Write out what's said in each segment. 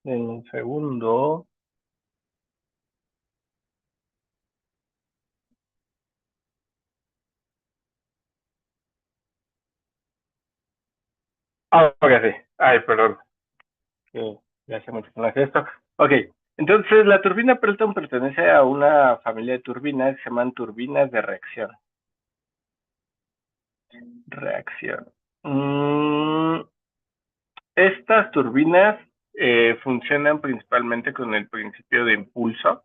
En un segundo. Ahora sí. Ay, perdón. Ya hace mucho que no hace esto. Ok. Entonces, la turbina Pelton pertenece a una familia de turbinas que se llaman turbinas de reacción. Reacción. Mm, Estas turbinas funcionan principalmente con el principio de impulso.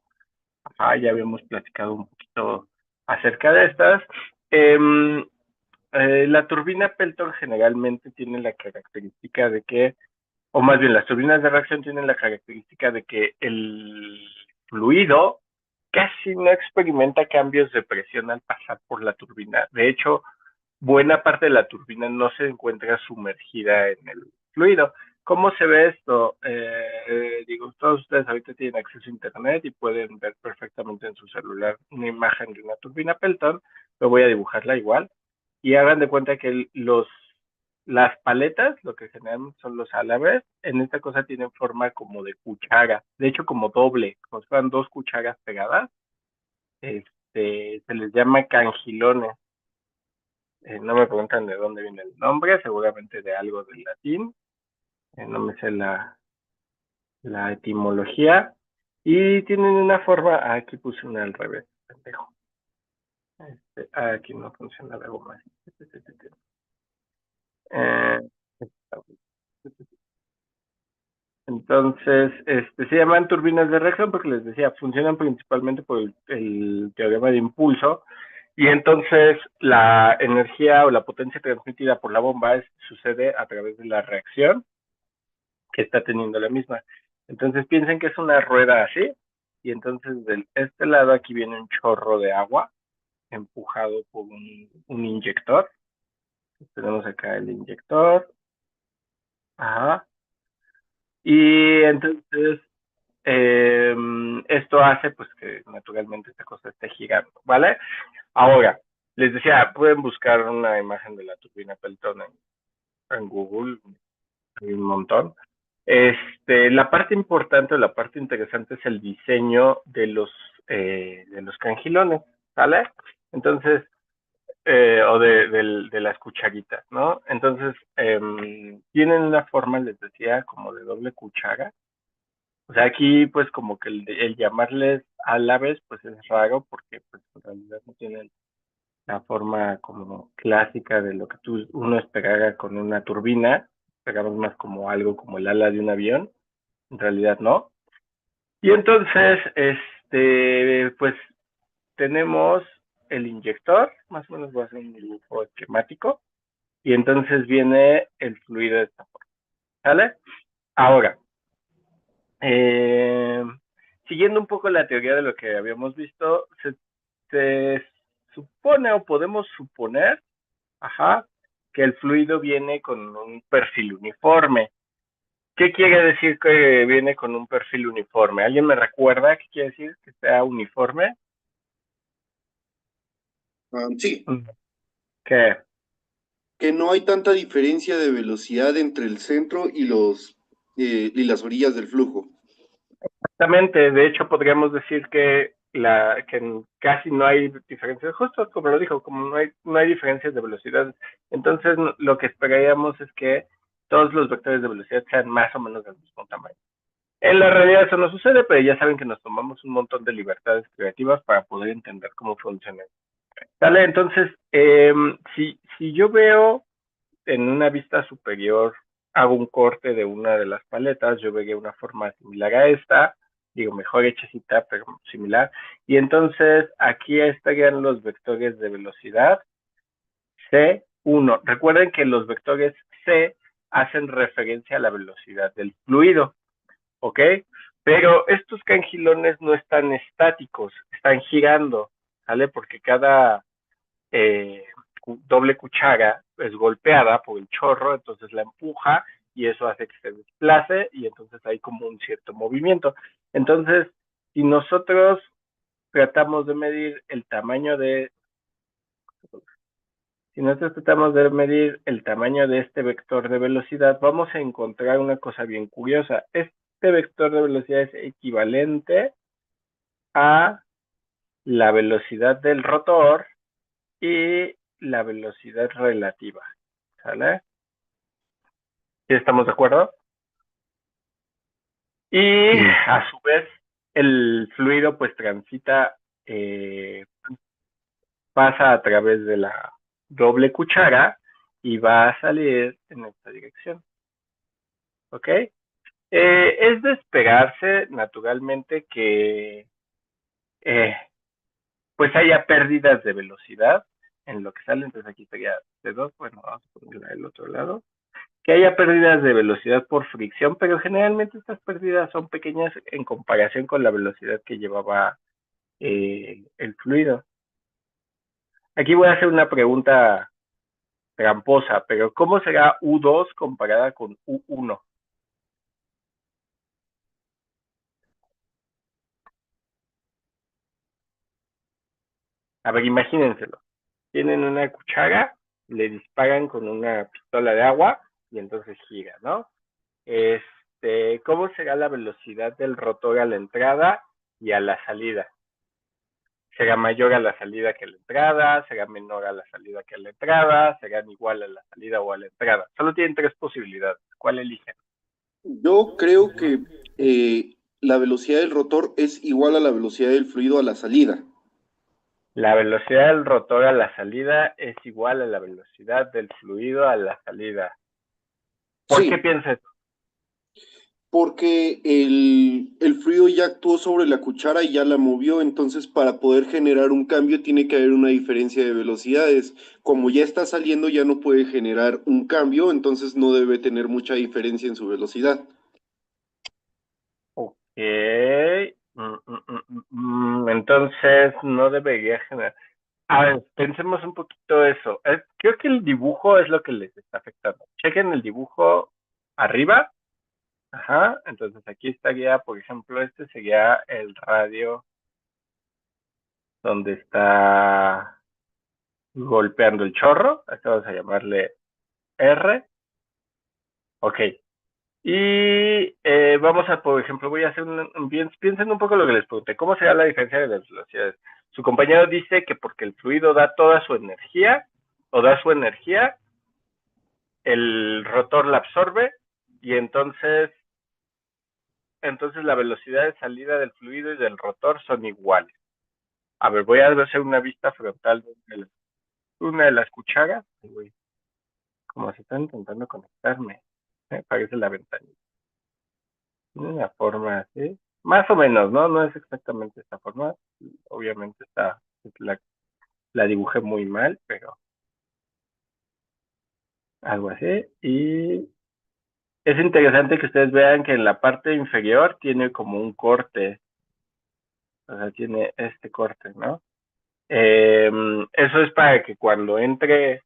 Ya habíamos platicado un poquito acerca de estas. Em, la turbina Pelton generalmente tiene la característica de que, o más bien las turbinas de reacción tienen la característica de que el fluido casi no experimenta cambios de presión al pasar por la turbina. De hecho, buena parte de la turbina no se encuentra sumergida en el fluido. ¿Cómo se ve esto? Digo, todos ustedes ahorita tienen acceso a internet y pueden ver perfectamente en su celular una imagen de una turbina Pelton. Lo voy a dibujarla igual. Y hagan de cuenta que las paletas, lo que generan son los álabes, en esta cosa tienen forma como de cuchara. De hecho, como doble, como si fueran dos cucharas pegadas. Se les llama cangilones. No me preguntan de dónde viene el nombre, seguramente de algo del latín. No me sé la etimología. Y tienen una forma, aquí puse una al revés, pendejo. Aquí no funciona algo más. Eh, entonces, se llaman turbinas de reacción porque les decía, funcionan principalmente por el teorema de impulso. Y entonces la energía o la potencia transmitida por la bomba sucede a través de la reacción que está teniendo la misma. Entonces piensen que es una rueda así, y entonces de este lado aquí viene un chorro de agua empujado por un inyector. Tenemos acá el inyector. Ajá. Y entonces esto hace pues que naturalmente esta cosa esté girando, ¿vale? Ahora, les decía, pueden buscar una imagen de la turbina Pelton en Google, hay un montón. La parte importante o la parte interesante es el diseño de los cangilones, ¿vale? Entonces, de las cucharitas, ¿no? Entonces, tienen una forma, les decía, como de doble cuchara. O sea, aquí, pues, como que el llamarles álabes, pues es raro porque, pues, en realidad no tienen la forma como clásica de lo que uno esperara con una turbina. Esperamos más como algo como el ala de un avión, en realidad no. Y entonces, pues tenemos el inyector, más o menos voy a hacer un dibujo esquemático, y entonces viene el fluido de esta forma, ¿sale? Ahora, eh, siguiendo un poco la teoría de lo que habíamos visto, se supone o podemos suponer, ajá, que el fluido viene con un perfil uniforme. ¿Qué quiere decir que viene con un perfil uniforme? ¿Alguien me recuerda qué quiere decir que sea uniforme? Sí, ¿Qué? que no hay tanta diferencia de velocidad entre el centro y y las orillas del flujo. Exactamente, de hecho podríamos decir que casi no hay diferencias, justo como lo dijo, como no hay diferencias de velocidad. Entonces lo que esperaríamos es que todos los vectores de velocidad sean más o menos del mismo tamaño. En la realidad eso no sucede, pero ya saben que nos tomamos un montón de libertades creativas para poder entender cómo funciona. ¿Sale? Entonces, si yo veo en una vista superior, hago un corte de una de las paletas, yo vería una forma similar a esta, digo, mejor hechecita, pero similar. Y entonces aquí estarían los vectores de velocidad C1. Recuerden que los vectores C hacen referencia a la velocidad del fluido, ¿ok? Pero estos cangilones no están estáticos, están girando, ¿sale? Porque cada eh, doble cuchara es golpeada por el chorro, entonces la empuja y eso hace que se desplace y entonces hay como un cierto movimiento. Entonces, si nosotros tratamos de medir el tamaño si nosotros tratamos de medir el tamaño de este vector de velocidad, vamos a encontrar una cosa bien curiosa. este vector de velocidad es equivalente a la velocidad del rotor y la velocidad relativa. ¿Sale? ¿Sí estamos de acuerdo? Y a su vez, el fluido pues transita, pasa a través de la doble cuchara y va a salir en esta dirección. ¿Ok? Es de esperarse, naturalmente, que pues haya pérdidas de velocidad en lo que sale. Entonces aquí sería C2, bueno, vamos a ponerla del otro lado. Que haya pérdidas de velocidad por fricción, pero generalmente estas pérdidas son pequeñas en comparación con la velocidad que llevaba el fluido. Aquí voy a hacer una pregunta tramposa, pero ¿cómo será U2 comparada con U1? A ver, imagínenselo. Tienen una cuchara, le disparan con una pistola de agua y entonces gira, ¿no? ¿Cómo será la velocidad del rotor a la entrada y a la salida? ¿Será mayor a la salida que a la entrada? ¿Será menor a la salida que a la entrada? ¿Serán igual a la salida o a la entrada? Solo tienen tres posibilidades. ¿Cuál eligen? Yo creo que la velocidad del rotor es igual a la velocidad del fluido a la salida. La velocidad del rotor a la salida es igual a la velocidad del fluido a la salida. ¿Por qué Sí, piensas? porque el fluido ya actuó sobre la cuchara y ya la movió, entonces para poder generar un cambio tiene que haber una diferencia de velocidades. Como ya está saliendo, ya no puede generar un cambio, entonces no debe tener mucha diferencia en su velocidad. Ok. Entonces no debería generar. A ver, pensemos un poquito eso. Creo que el dibujo es lo que les está afectando. Chequen el dibujo arriba. Ajá. Entonces aquí estaría, por ejemplo, este sería el radio donde está golpeando el chorro. Este vamos a llamarle R. Ok. Y vamos a, por ejemplo, voy a hacer piensen un poco lo que les pregunté. ¿Cómo será la diferencia de las velocidades? Su compañero dice que porque el fluido da toda su energía, o da su energía, el rotor la absorbe, y entonces la velocidad de salida del fluido y del rotor son iguales. A ver, voy a hacer una vista frontal de una de las cucharas. Como se están intentando conectarme. Parece la ventanilla. Tiene una forma así. Más o menos, ¿no? No es exactamente esta forma. Obviamente la dibujé muy mal, pero algo así. Y es interesante que ustedes vean que en la parte inferior tiene como un corte. O sea, tiene este corte, ¿no? Eso es para que cuando entre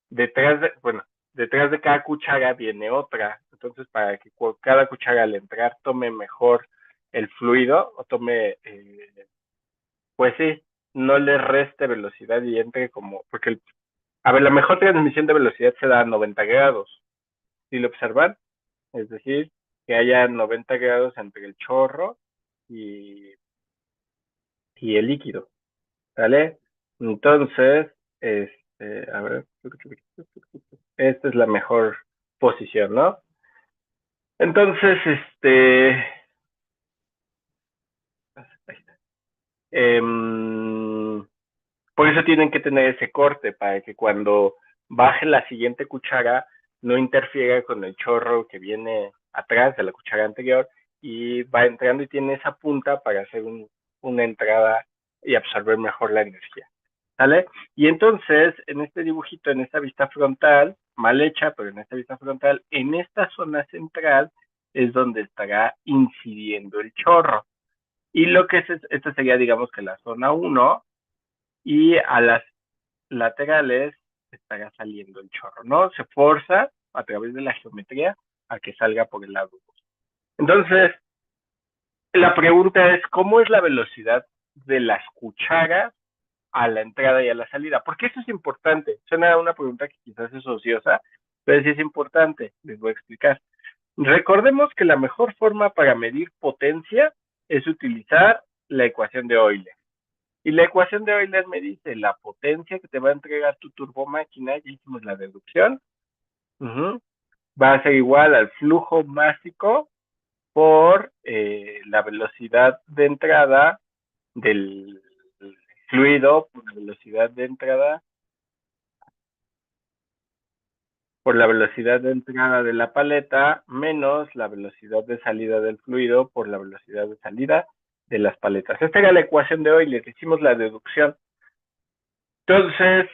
detrás de cada cuchara viene otra. Entonces, para que cada cuchara al entrar tome mejor el fluido o tome, pues sí, no le reste velocidad y entre como, porque, a ver, la mejor transmisión de velocidad se da a 90 grados. Si lo observan, es decir, que haya 90 grados entre el chorro y, y el líquido, ¿vale? Entonces, a ver, esta es la mejor posición, ¿no? Entonces, por eso tienen que tener ese corte, para que cuando baje la siguiente cuchara no interfiera con el chorro que viene atrás de la cuchara anterior y va entrando y tiene esa punta para hacer una entrada y absorber mejor la energía. ¿Sale? Y entonces, en este dibujito, en esta vista frontal, mal hecha, pero en esta vista frontal, en esta zona central es donde estará incidiendo el chorro. Y lo que esta sería, digamos que la zona 1, y a las laterales estará saliendo el chorro, ¿no? Se forza a través de la geometría a que salga por el lado 2. Entonces, la pregunta es, ¿cómo es la velocidad de las cucharas a la entrada y a la salida? Porque eso es importante. Suena una pregunta que quizás es ociosa, pero sí es importante. Les voy a explicar. Recordemos que la mejor forma para medir potencia es utilizar la ecuación de Euler. Y la ecuación de Euler me dice la potencia que te va a entregar tu turbomáquina, ya hicimos la deducción, va a ser igual al flujo másico por la velocidad de entrada del fluido, por la velocidad de entrada, por la velocidad de entrada de la paleta, menos la velocidad de salida del fluido por la velocidad de salida de las paletas. Esta era la ecuación de hoy, les hicimos la deducción. Entonces,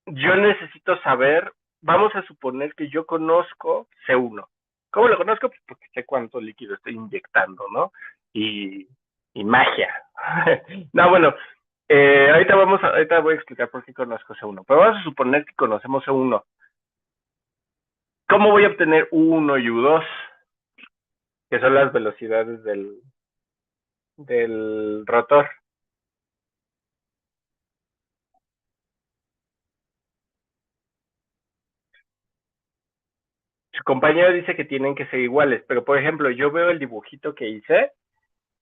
yo necesito saber, vamos a suponer que yo conozco C1. ¿Cómo lo conozco? Pues porque sé cuánto líquido estoy inyectando, ¿no? Y magia. No, bueno, ahorita voy a explicar por qué conozco C1. Pero vamos a suponer que conocemos C1. ¿Cómo voy a obtener U1 y U2? Que son las velocidades del rotor. Su compañero dice que tienen que ser iguales, pero por ejemplo, yo veo el dibujito que hice,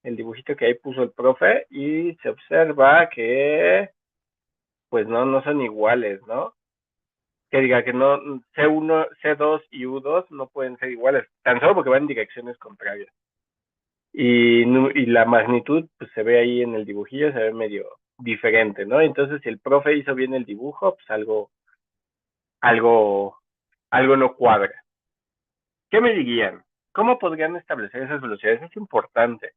el dibujito que ahí puso el profe, y se observa que pues no son iguales, ¿no? Que diga que no, C1, C2 y U2 no pueden ser iguales, tan solo porque van en direcciones contrarias. Y la magnitud, pues se ve ahí en el dibujillo, se ve medio diferente, ¿no? Entonces, si el profe hizo bien el dibujo, pues algo, algo no cuadra. ¿Qué me dirían? ¿Cómo podrían establecer esas velocidades? Es importante.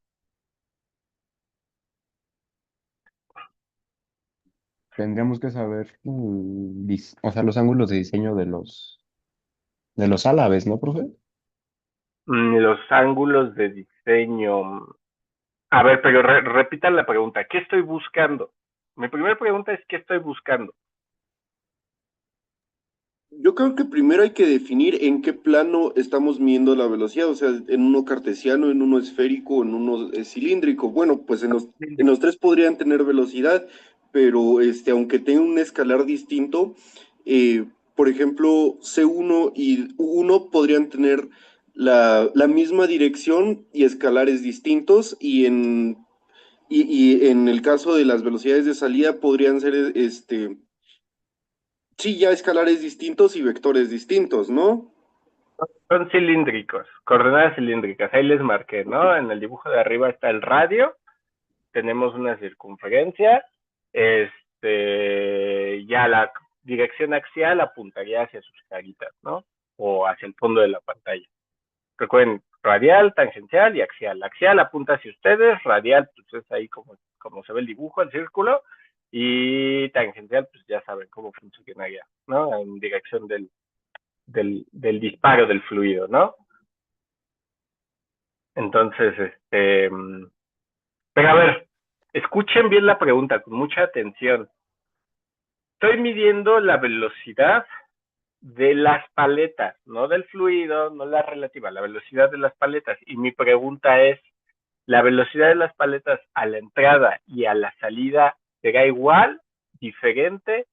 Tendríamos que saber, o sea, los ángulos de diseño de los álabes, ¿no, profe? Los ángulos de diseño. A ver, pero repitan la pregunta. ¿Qué estoy buscando? Mi primera pregunta es ¿qué estoy buscando? Yo creo que primero hay que definir en qué plano estamos midiendo la velocidad, o sea, en uno cartesiano, en uno esférico, en uno cilíndrico. Bueno, pues en los tres podrían tener velocidad, pero aunque tengan un escalar distinto, por ejemplo, C1 y U1 podrían tener la misma dirección y escalares distintos, y en el caso de las velocidades de salida podrían ser sí, ya escalares distintos y vectores distintos, ¿no? Son cilíndricos, coordenadas cilíndricas. Ahí les marqué, ¿no? En el dibujo de arriba está el radio. Tenemos una circunferencia. Ya la dirección axial apuntaría hacia sus caritas, ¿no? O hacia el fondo de la pantalla. Recuerden, radial, tangencial y axial. Axial apunta hacia ustedes, radial, pues es ahí como se ve el dibujo, el círculo, y tangencial, pues ya saben cómo funcionaría, ¿no? En dirección del disparo del fluido, ¿no? Entonces, pero a ver, escuchen bien la pregunta con mucha atención. Estoy midiendo la velocidad de las paletas, no del fluido, no la relativa, la velocidad de las paletas. Y mi pregunta es, ¿la velocidad de las paletas a la entrada y a la salida será igual, diferente?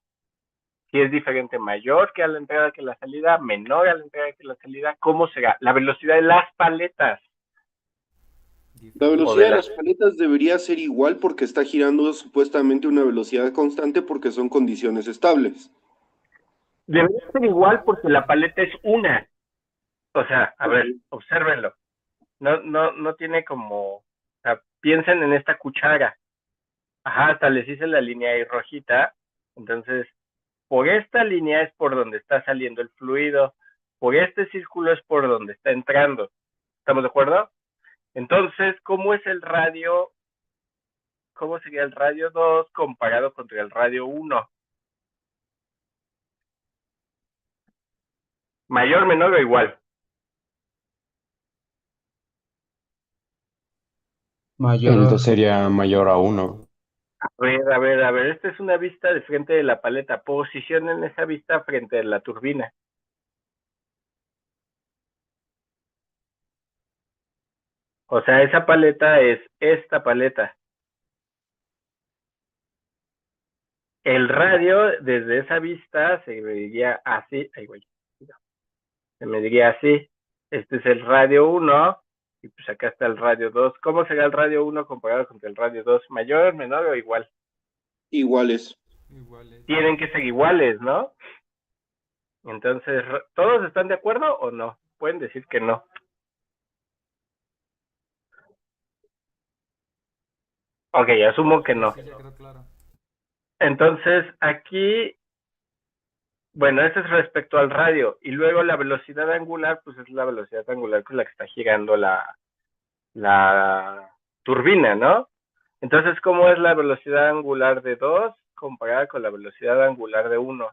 Si es diferente, mayor que a la entrada que a la salida, menor a la entrada que a la salida, ¿cómo será? La velocidad de las paletas La o velocidad de de las... las paletas debería ser igual porque está girando supuestamente una velocidad constante porque son condiciones estables. Debería ser igual porque la paleta es una. O sea, a Ok. ver, obsérvenlo. No tiene como... O sea, piensen en esta cuchara. Ajá, hasta les hice la línea ahí rojita. Entonces, por esta línea es por donde está saliendo el fluido. Por este círculo es por donde está entrando. ¿Estamos de acuerdo? Entonces, ¿cómo es el radio? ¿Cómo sería el radio 2 comparado contra el radio 1? ¿Mayor, menor o igual? El 2 Mayor. sería mayor a uno. A ver. Esta es una vista de frente de la paleta. Posicionen esa vista frente a la turbina. O sea, esa paleta es esta paleta. El radio, desde esa vista, se mediría así. Ay, güey. Se mediría así. Este es el radio 1, y pues acá está el radio 2. ¿Cómo será el radio 1 comparado con el radio 2? ¿Mayor, menor o igual? Iguales. Iguales. Tienen que ser iguales, ¿no? Entonces, ¿todos están de acuerdo o no? Pueden decir que no. Ok, asumo que no. Sí, ya quedó claro. Entonces, aquí, bueno, eso es respecto al radio. Y luego la velocidad angular, pues es la velocidad angular con la que está girando la turbina, ¿no? Entonces, ¿cómo es la velocidad angular de 2 comparada con la velocidad angular de 1?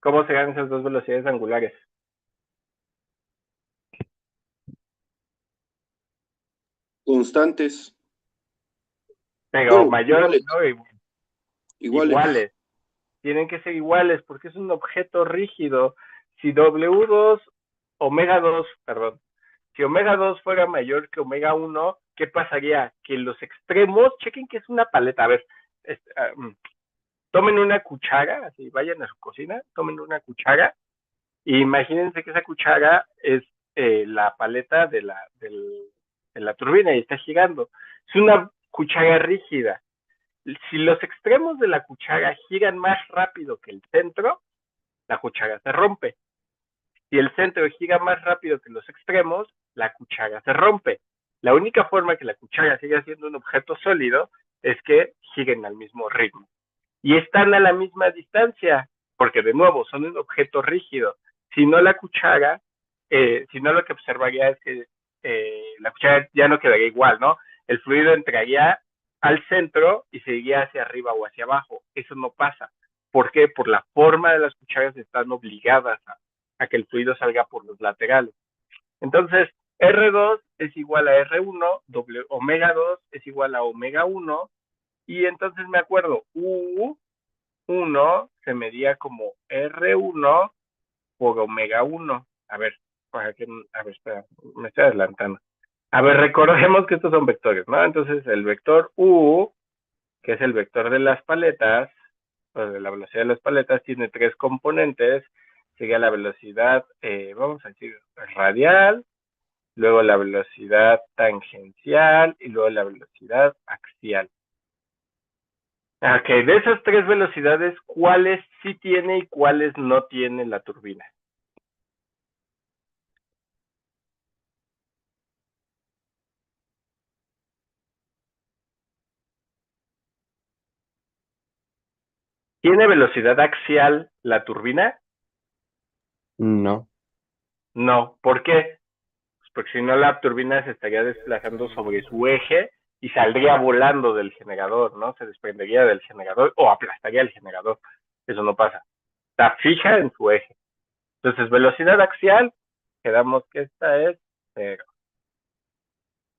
¿Cómo serán esas dos velocidades angulares? Constantes. Pero Bueno, mayor o iguales. menor, Iguales. iguales. Tienen que ser iguales porque es un objeto rígido. Si W2, omega 2, perdón, si omega 2 fuera mayor que omega 1, ¿qué pasaría? Que los extremos, chequen que es una paleta, a ver, tomen una cuchara, así vayan a su cocina, tomen una cuchara, e imagínense que esa cuchara es la paleta de la turbina y está girando. Es una cuchara rígida. Si los extremos de la cuchara giran más rápido que el centro, la cuchara se rompe. Si el centro gira más rápido que los extremos, la cuchara se rompe. La única forma que la cuchara siga siendo un objeto sólido es que giren al mismo ritmo. Y están a la misma distancia, porque de nuevo son un objeto rígido. Si no la cuchara, si no lo que observaría es que la cuchara ya no quedaría igual, ¿no? El fluido entraría al centro y seguiría hacia arriba o hacia abajo. Eso no pasa. ¿Por qué? Por la forma de las cucharas están obligadas a que el fluido salga por los laterales. Entonces, R2 es igual a R1, omega 2 es igual a omega 1, y entonces me acuerdo, U1 se medía como R1 por omega 1. A ver, espera, me estoy adelantando. A ver, recordemos que estos son vectores, ¿no? Entonces, el vector U, que es el vector de las paletas, o de la velocidad de las paletas, tiene tres componentes. Sería la velocidad, vamos a decir, radial, luego la velocidad tangencial y luego la velocidad axial. Ok, de esas tres velocidades, ¿cuáles sí tiene y cuáles no tiene la turbina? ¿Tiene velocidad axial la turbina? No. No. ¿Por qué? Pues porque si no, la turbina se estaría desplazando sobre su eje y saldría volando del generador, ¿no? Se desprendería del generador o aplastaría el generador. Eso no pasa. Está fija en su eje. Entonces, velocidad axial, quedamos que esta es 0.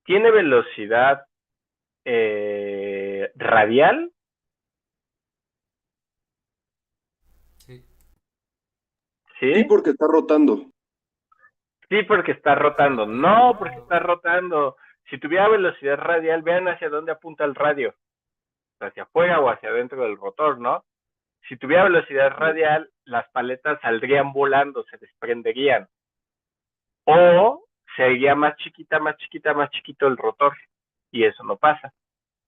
¿Tiene velocidad radial? Sí. Sí, ¿Sí? porque está rotando. Sí, porque está rotando. No, porque está rotando. Si tuviera velocidad radial, vean hacia dónde apunta el radio. Hacia afuera o hacia adentro del rotor, ¿no? Si tuviera velocidad radial, las paletas saldrían volando, se desprenderían. O sería más chiquita, más chiquita, más chiquito el rotor. Y eso no pasa.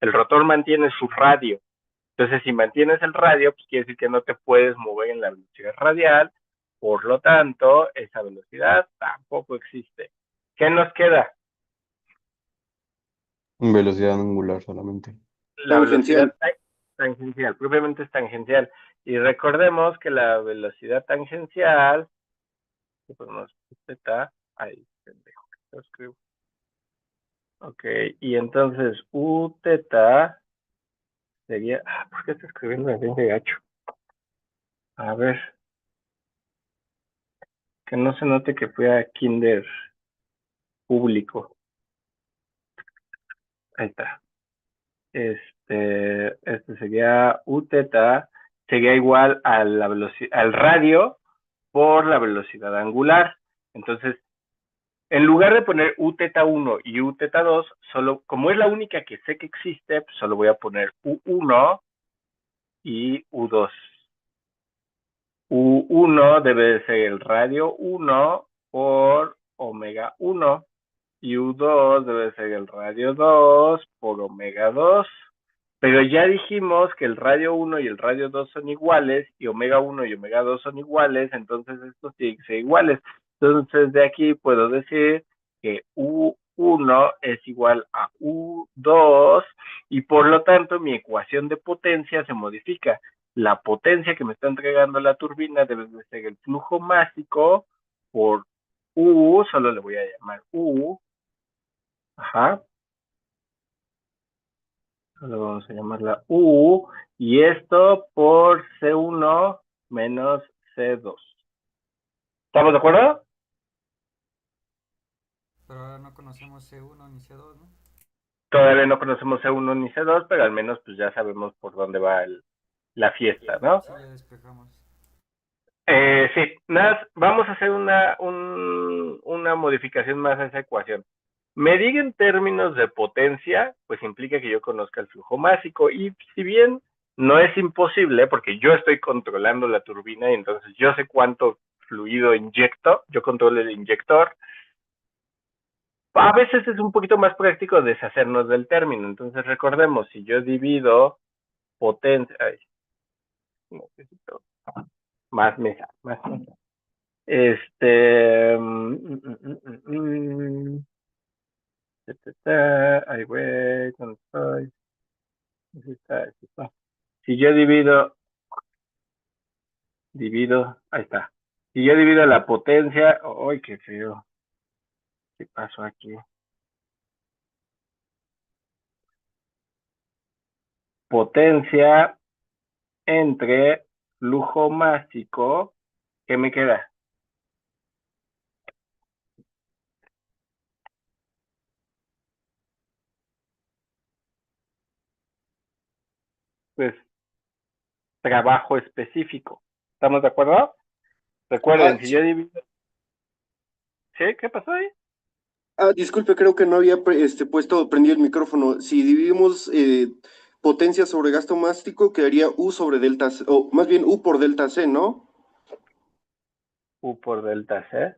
El rotor mantiene su radio. Entonces, si mantienes el radio, pues quiere decir que no te puedes mover en la velocidad radial. Por lo tanto, esa velocidad tampoco existe. ¿Qué nos queda? Velocidad angular solamente. La Tangencial. velocidad tangencial, propiamente es tangencial. Y recordemos que la velocidad tangencial, que ponemos z, ahí, pendejo, que lo escribo. Ok, y entonces u teta sería, ¿por qué estoy escribiendo bien de gacho? A ver, que no se note que fui a kinder público. Ahí está. Este sería u teta, sería igual a la velocidad, al radio por la velocidad angular. Entonces, en lugar de poner u teta 1 y u teta 2, solo, como es la única que sé que existe, pues solo voy a poner u1 y u2. U1 debe de ser el radio 1 por omega 1 y U2 debe ser el radio 2 por omega 2. Pero ya dijimos que el radio 1 y el radio 2 son iguales y omega 1 y omega 2 son iguales, entonces estos tienen que ser iguales. Entonces de aquí puedo decir que U1 es igual a U2 y por lo tanto mi ecuación de potencia se modifica. La potencia que me está entregando la turbina debe de ser el flujo másico por U, solo le voy a llamar U, ajá, solo vamos a llamarla U, y esto por C1 menos C2. ¿Estamos de acuerdo? Pero ahora no conocemos C1 ni C2, ¿no? Todavía no conocemos C1 ni C2, pero al menos pues ya sabemos por dónde va la fiesta, ¿no? Sí, ya despejamos. Sí, nada, vamos a hacer una modificación más a esa ecuación. Medir en términos de potencia, pues implica que yo conozca el flujo másico, y si bien no es imposible, porque yo estoy controlando la turbina y entonces yo sé cuánto fluido inyecto, yo controlo el inyector, a veces es un poquito más práctico deshacernos del término. Entonces recordemos, si yo divido potencia, ay, necesito más mesa. Ay, güey, ¿dónde estoy? Aquí está. Si yo divido, ahí está. Si yo divido la potencia, ¡ay, qué feo! ¿Qué pasó aquí? Potencia entre flujo másico, ¿qué me queda? Pues trabajo específico. ¿Estamos de acuerdo? Recuerden, si yo divido... ¿Sí? ¿Qué pasó ahí? Disculpe, creo que no había prendido el micrófono. Si dividimos potencia sobre gasto mástico, quedaría U sobre delta C, o más bien U por delta C, ¿no? U por delta C.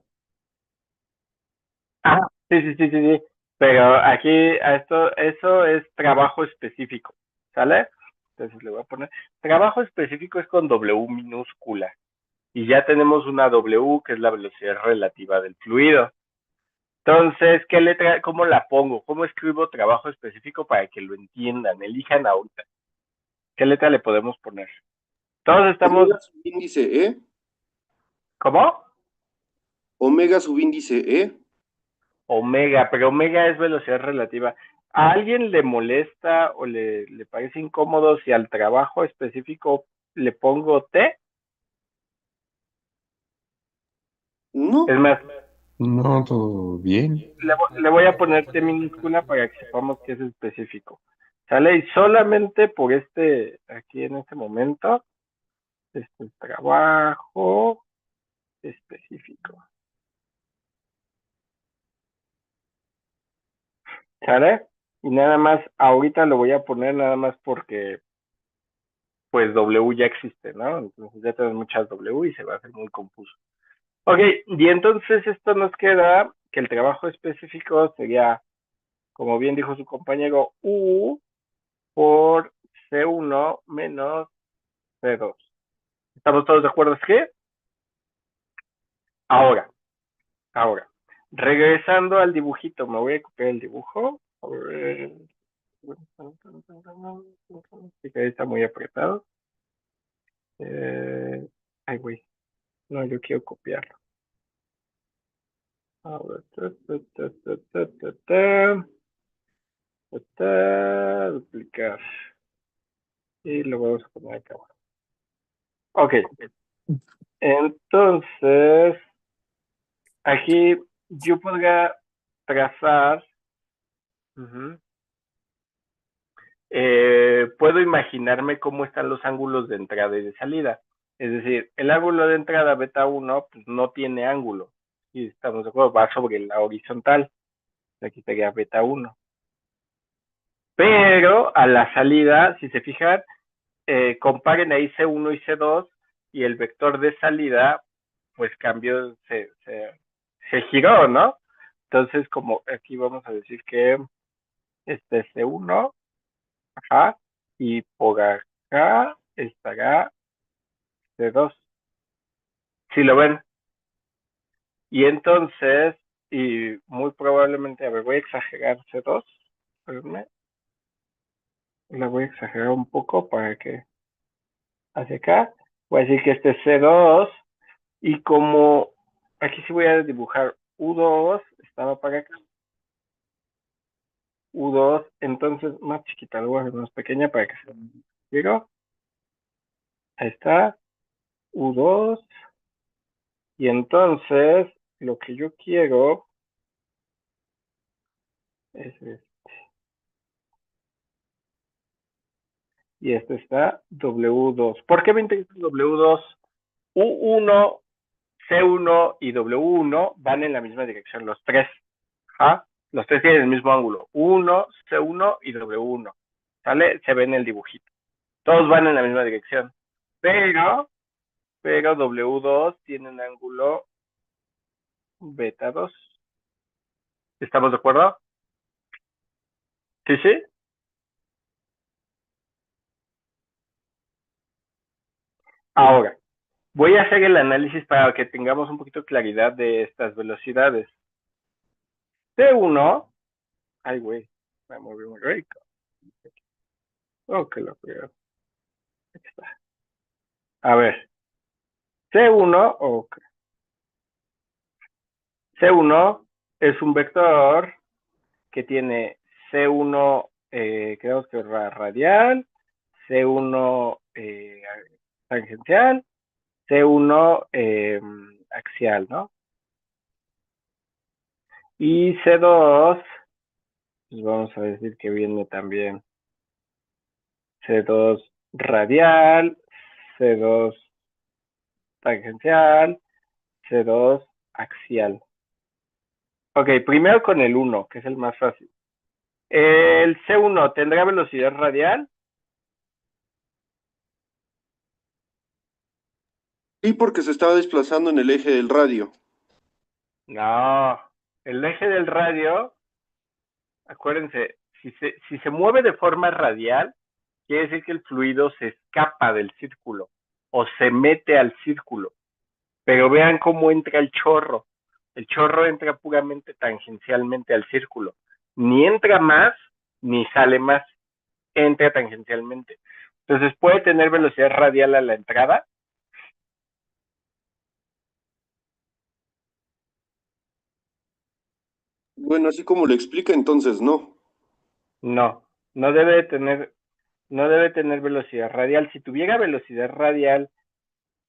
Ah, sí, sí, sí, sí, sí. Pero aquí, eso es trabajo específico, ¿sale? Entonces le voy a poner, trabajo específico es con W minúscula. Y ya tenemos una W que es la velocidad relativa del fluido. Entonces, ¿qué letra, cómo la pongo? ¿Cómo escribo trabajo específico para que lo entiendan? Elijan ahorita. ¿Qué letra le podemos poner? Todos estamos, Omega subíndice E. ¿cómo? Omega subíndice E. Omega, pero omega es velocidad relativa. ¿A alguien le molesta o le parece incómodo si al trabajo específico le pongo T? No. Es más, No, todo bien. le voy a poner T minúscula para que sepamos que es específico. ¿Sale? Y solamente por aquí en este momento, este trabajo específico. ¿Sale? Y nada más, ahorita lo voy a poner nada más porque pues W ya existe, ¿no? Entonces ya tenemos muchas W y se va a hacer muy confuso. Ok, y entonces esto nos queda que el trabajo específico sería, como bien dijo su compañero, U por C1 menos C2. ¿Estamos todos de acuerdo? ¿Es que? Ahora, regresando al dibujito, me voy a copiar el dibujo. A ver. Sí que ahí está muy apretado. Ay, güey. No, yo quiero copiarlo. A ver. Duplicar. Y lo vamos a poner acá abajo. Ok. Entonces, aquí yo podría trazar. Puedo imaginarme cómo están los ángulos de entrada y de salida. Es decir, el ángulo de entrada beta 1 pues, no tiene ángulo. Y estamos de acuerdo, va sobre la horizontal. Aquí estaría beta 1. Pero a la salida, si se fijan, comparen ahí C1 y C2, y el vector de salida, pues cambió, se giró, ¿no? Entonces, como aquí vamos a decir que este es C1, ajá, y por acá estará C2. Si lo ven. Y entonces, y muy probablemente, a ver, voy a exagerar C2, espérenme, la voy a exagerar un poco para que hacia acá, voy a decir que este es C2, y como aquí sí voy a dibujar U2, estaba para acá, U2, entonces más chiquita, lo voy a hacer más pequeña para que se vea. Ahí está, U2, y entonces lo que yo quiero es y este está W2. ¿Por qué me interesa W2? U1, C1 y W1 van en la misma dirección, los tres. ¿Ah? Los tres tienen el mismo ángulo. U1, C1 y W1. ¿Sale? Se ve en el dibujito. Todos van en la misma dirección. Pero W2 tiene un ángulo beta 2. ¿Estamos de acuerdo? Sí, sí. Ahora, voy a hacer el análisis para que tengamos un poquito de claridad de estas velocidades. C1, ay, güey, me moví muy rico. Ok, lo creo. Aquí está. A ver, C1, ok. C1 es un vector que tiene C1, creo que radial, C1 tangencial, C1 axial, ¿no? Y C2, pues vamos a decir que viene también C2 radial, C2 tangencial, C2 axial. Ok, primero con el 1, que es el más fácil. ¿El C1 tendrá velocidad radial? Sí, porque se estaba desplazando en el eje del radio. No, el eje del radio, acuérdense, si se mueve de forma radial, quiere decir que el fluido se escapa del círculo o se mete al círculo. Pero vean cómo entra el chorro. El chorro entra puramente tangencialmente al círculo. Ni entra más, ni sale más. Entra tangencialmente. Entonces puede tener velocidad radial a la entrada. Bueno, así como lo explica, entonces no. No, no debe tener velocidad radial. Si tuviera velocidad radial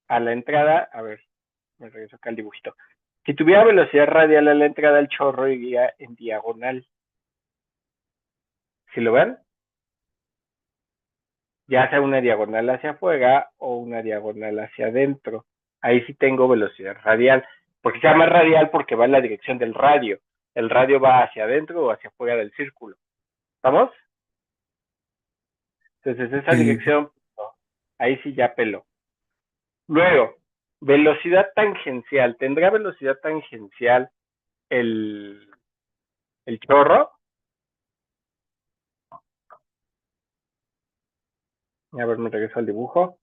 a la entrada, a ver, me regreso acá al dibujito. Si tuviera velocidad radial a la entrada, el chorro iría en diagonal. ¿Sí lo ven? Ya sea una diagonal hacia afuera o una diagonal hacia adentro. Ahí sí tengo velocidad radial. Porque se llama radial porque va en la dirección del radio. El radio va hacia adentro o hacia afuera del círculo. ¿Estamos? Entonces esa dirección, no, ahí sí ya peló. Luego, velocidad tangencial. ¿Tendrá velocidad tangencial el chorro? A ver, me regreso al dibujo.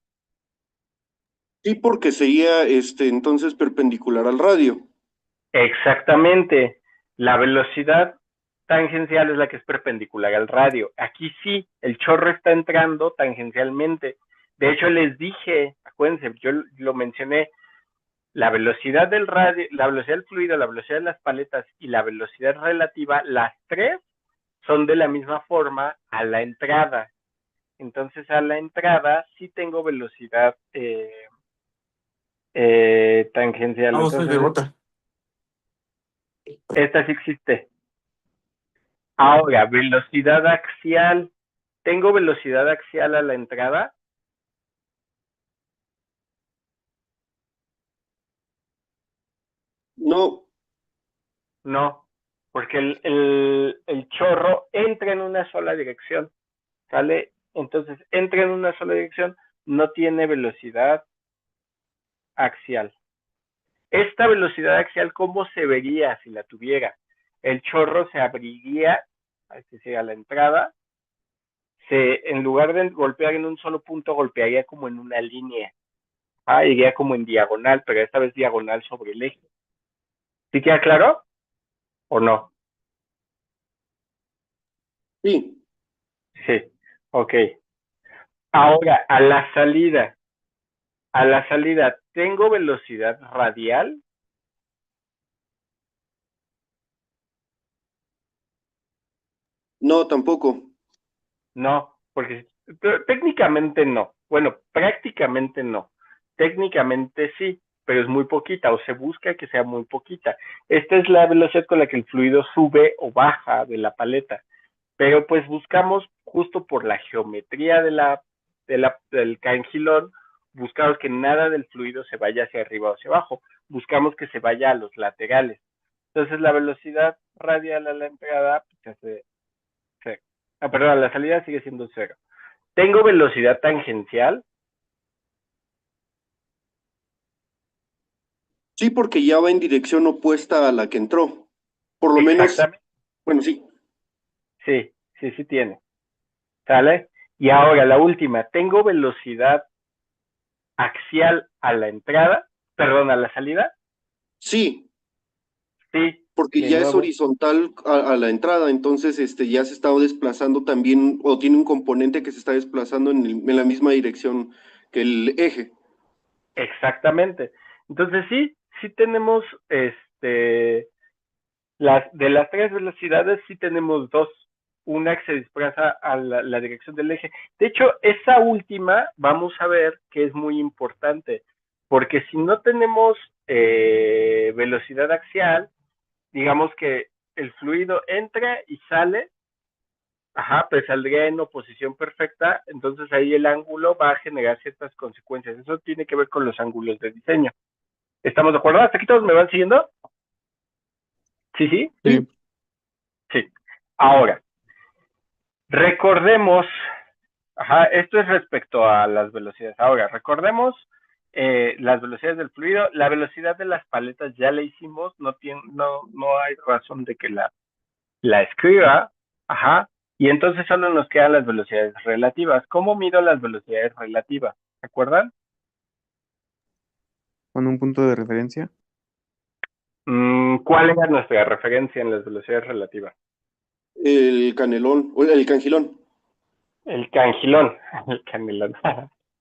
Sí, porque seguía entonces perpendicular al radio. Exactamente. La velocidad tangencial es la que es perpendicular al radio. Aquí sí, el chorro está entrando tangencialmente. De hecho, les dije, acuérdense, yo lo mencioné, la velocidad del radio, la velocidad del fluido, la velocidad de las paletas y la velocidad relativa, las tres son de la misma forma a la entrada. Entonces, a la entrada sí tengo velocidad tangencial. Vamos, soy de Entonces, bota. esta sí existe. Ahora, velocidad axial. ¿Tengo velocidad axial a la entrada? No, No, porque el chorro entra en una sola dirección, ¿sale? Entonces, entra en una sola dirección, no tiene velocidad axial. Esta velocidad axial, ¿cómo se vería si la tuviera? El chorro se abriría, es decir, a la entrada, en lugar de golpear en un solo punto, golpearía como en una línea. Iría como en diagonal, pero esta vez diagonal sobre el eje. ¿Sí queda claro? ¿O no? Sí, Sí, ok. Ahora, a la salida, ¿tengo velocidad radial? no, tampoco. No, porque técnicamente no. Bueno, prácticamente no. Técnicamente sí, pero es muy poquita, o se busca que sea muy poquita. Esta es la velocidad con la que el fluido sube o baja de la paleta, pero pues buscamos justo por la geometría del cangilón, buscamos que nada del fluido se vaya hacia arriba o hacia abajo, buscamos que se vaya a los laterales. Entonces la velocidad radial a la entrada pues, se hace cero. Perdón, a la salida sigue siendo cero. Tengo velocidad tangencial. Sí, porque ya va en dirección opuesta a la que entró. Por lo menos, Exactamente. bueno, sí. Sí, sí, sí tiene. ¿Sale? Y ahora la última. Tengo velocidad axial a la entrada, perdón, a la salida. Sí, Sí, porque de ya es nuevo. horizontal a la entrada, entonces ya se está desplazando también, o tiene un componente que se está desplazando en la misma dirección que el eje. Exactamente. Entonces sí, sí tenemos de las tres velocidades sí tenemos dos. Una que se desplaza a la dirección del eje. De hecho, esa última vamos a ver que es muy importante, porque si no tenemos velocidad axial, digamos que el fluido entra y sale, pues saldría en oposición perfecta, entonces ahí el ángulo va a generar ciertas consecuencias. Eso tiene que ver con los ángulos de diseño. ¿Estamos de acuerdo? ¿Hasta aquí todos me van siguiendo? Sí, sí. Sí. Sí. Ahora, recordemos, esto es respecto a las velocidades. Ahora, recordemos las velocidades del fluido. La velocidad de las paletas ya la hicimos, no hay razón de que la escriba, y entonces solo nos quedan las velocidades relativas. ¿Cómo mido las velocidades relativas? ¿Se acuerdan? Con un punto de referencia. ¿Cuál era nuestra referencia en las velocidades relativas? El canelón, o el cangilón. El cangilón, el canelón.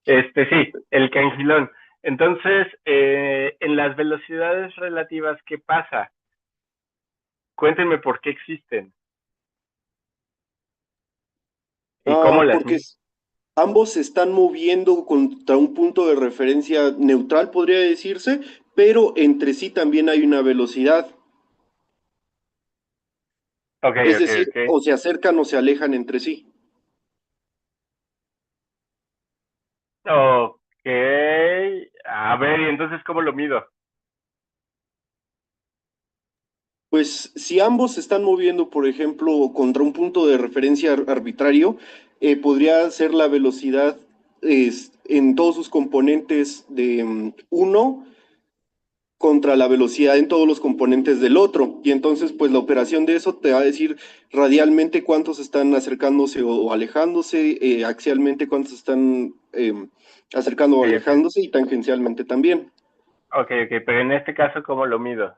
Sí, el cangilón. Entonces, en las velocidades relativas, ¿qué pasa? Cuéntenme por qué existen y cómo las Porque miden. ambos se están moviendo contra un punto de referencia neutral, podría decirse, pero entre sí también hay una velocidad. Ok, Es ok, decir, ok. o se acercan o se alejan entre sí. Ok. A ver, y entonces, ¿cómo lo mido? Pues si ambos se están moviendo, por ejemplo, contra un punto de referencia arbitrario, podría ser la velocidad en todos sus componentes de uno contra la velocidad en todos los componentes del otro. Y entonces, pues la operación de eso te va a decir radialmente cuántos están acercándose o alejándose, axialmente cuántos están acercando Ok, o ok. alejándose y tangencialmente también. Ok, ok, pero en este caso, ¿cómo lo mido?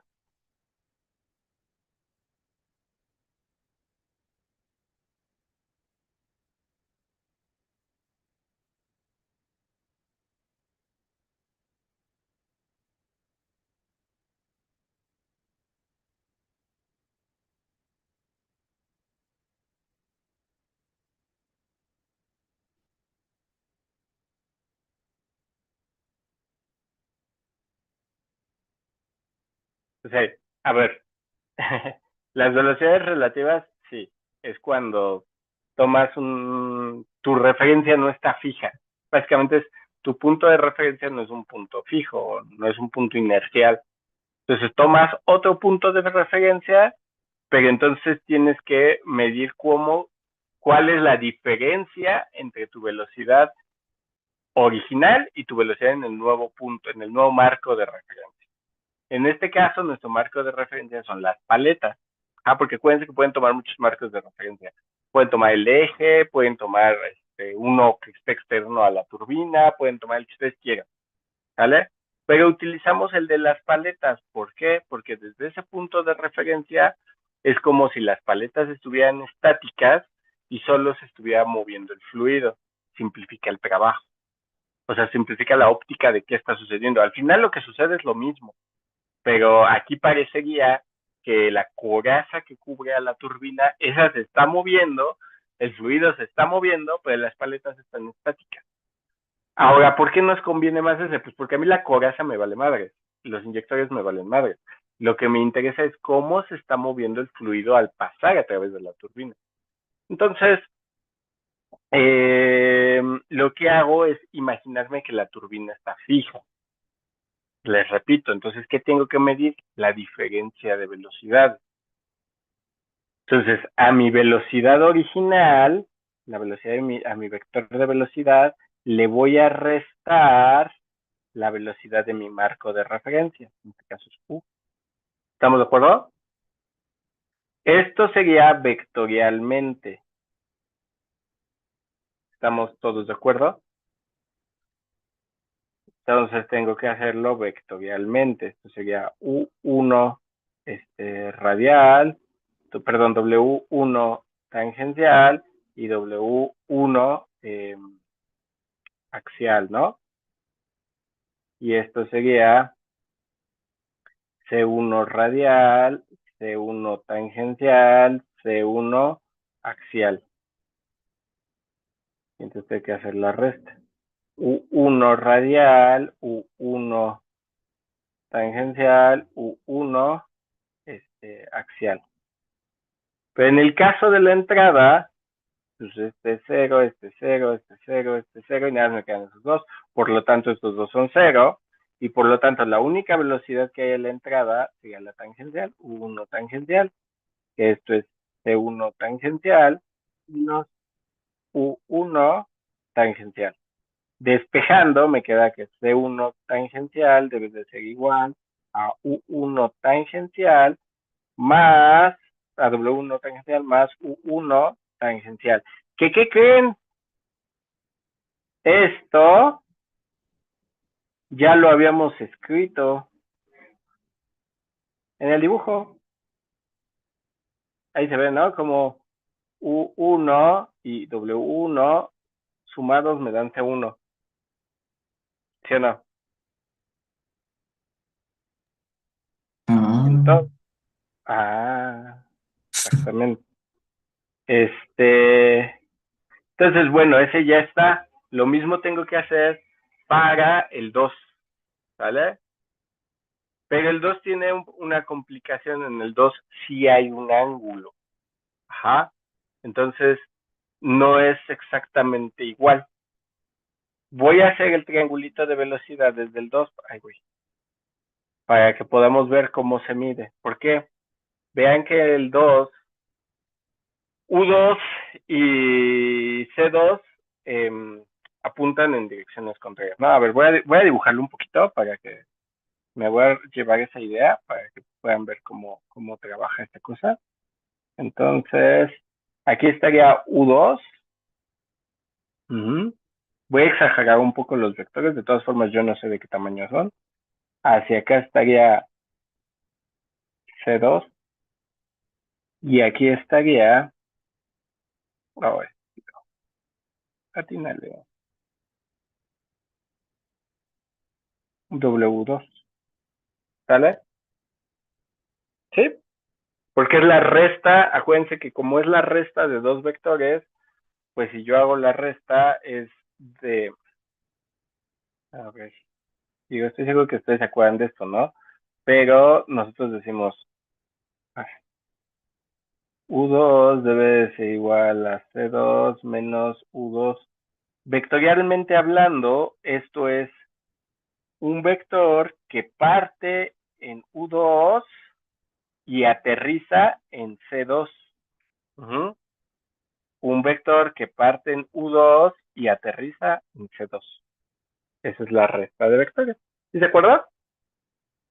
O sea, a ver, las velocidades relativas, sí, es cuando tu referencia no está fija. Básicamente es, tu punto de referencia no es un punto fijo, no es un punto inercial. Entonces tomas otro punto de referencia, pero entonces tienes que medir cuál es la diferencia entre tu velocidad original y tu velocidad en el nuevo punto, en el nuevo marco de referencia. En este caso, nuestro marco de referencia son las paletas. Porque acuérdense que pueden tomar muchos marcos de referencia. Pueden tomar el eje, pueden tomar uno que esté externo a la turbina, pueden tomar el que ustedes quieran, ¿vale? Pero utilizamos el de las paletas. ¿Por qué? Porque desde ese punto de referencia es como si las paletas estuvieran estáticas y solo se estuviera moviendo el fluido. Simplifica el trabajo. O sea, simplifica la óptica de qué está sucediendo. Al final lo que sucede es lo mismo, pero aquí parecería que la coraza que cubre a la turbina, esa se está moviendo, el fluido se está moviendo, pero las paletas están estáticas. Ahora, ¿por qué nos conviene más ese? Pues porque a mí la coraza me vale madre, los inyectores me valen madre. Lo que me interesa es cómo se está moviendo el fluido al pasar a través de la turbina. Entonces, lo que hago es imaginarme que la turbina está fija. Les repito, entonces, ¿qué tengo que medir? La diferencia de velocidad. Entonces, a mi velocidad original, la velocidad a mi vector de velocidad, le voy a restar la velocidad de mi marco de referencia. En este caso es U. ¿Estamos de acuerdo? Esto sería vectorialmente. ¿Estamos todos de acuerdo? Entonces tengo que hacerlo vectorialmente. Esto sería U1 radial, perdón, W1 tangencial y W1 axial, ¿no? Y esto sería C1 radial, C1 tangencial, C1 axial. Entonces hay que hacer la resta. U1 radial, U1 tangencial, U1 axial. Pero en el caso de la entrada, pues este es 0, este es 0, este es 0, este es 0, y nada más me quedan esos dos. Por lo tanto, estos dos son 0, y por lo tanto, la única velocidad que hay en la entrada sería la tangencial, U1 tangencial, que esto es C1 tangencial, menos U1 tangencial. Despejando, me queda que C1 tangencial debe de ser igual a U1 tangencial más a W1 tangencial más U1 tangencial. ¿Qué creen? Esto ya lo habíamos escrito en el dibujo. Ahí se ve, ¿no? Como U1 y W1 sumados me dan C1. ¿Sí o no? Entonces, exactamente. Entonces, bueno, ese ya está. Lo mismo tengo que hacer para el 2, ¿vale? Pero el 2 tiene una complicación. En el 2 sí hay un ángulo. Ajá. Entonces, no es exactamente igual. Voy a hacer el triangulito de velocidad desde el 2. Ay, güey. Para que podamos ver cómo se mide. ¿Por qué? Vean que el 2, U2 y C2 apuntan en direcciones contrarias. No, a ver, voy a dibujarlo un poquito para que me voy a llevar esa idea para que puedan ver cómo trabaja esta cosa. Entonces, aquí estaría U2. Voy a exagerar un poco los vectores, de todas formas yo no sé de qué tamaño son. Hacia acá estaría C2 y aquí estaría, atínale, W2, ¿sale? ¿Sí? Porque es la resta, acuérdense que como es la resta de dos vectores, pues si yo hago la resta es de, a ver, digo, estoy seguro que ustedes se acuerdan de esto, ¿no? Pero nosotros decimos, U2 debe ser igual a C2 menos U2. Vectorialmente hablando, esto es un vector que parte en U2 y aterriza en C2. Un vector que parte en U2 y aterriza en C2. Esa es la resta de vectores. ¿Sí se acuerda?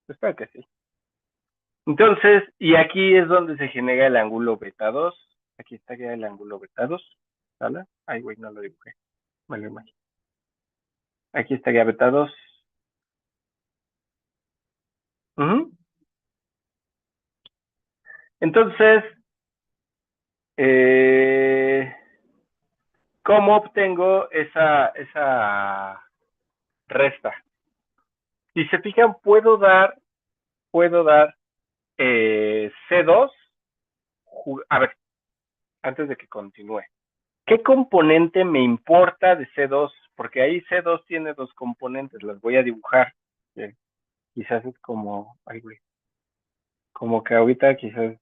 Espero que sí. Entonces, y aquí es donde se genera el ángulo beta 2. Aquí estaría el ángulo beta 2. ¿Sale? Ay, güey, no lo dibujé. Me lo imagino. Aquí estaría beta 2. Entonces, ¿cómo obtengo esa resta? Si se fijan, puedo dar C2. A ver, antes de que continúe. ¿Qué componente me importa de C2? Porque ahí C2 tiene dos componentes, las voy a dibujar. Quizás es como, ay, güey, como que ahorita quizás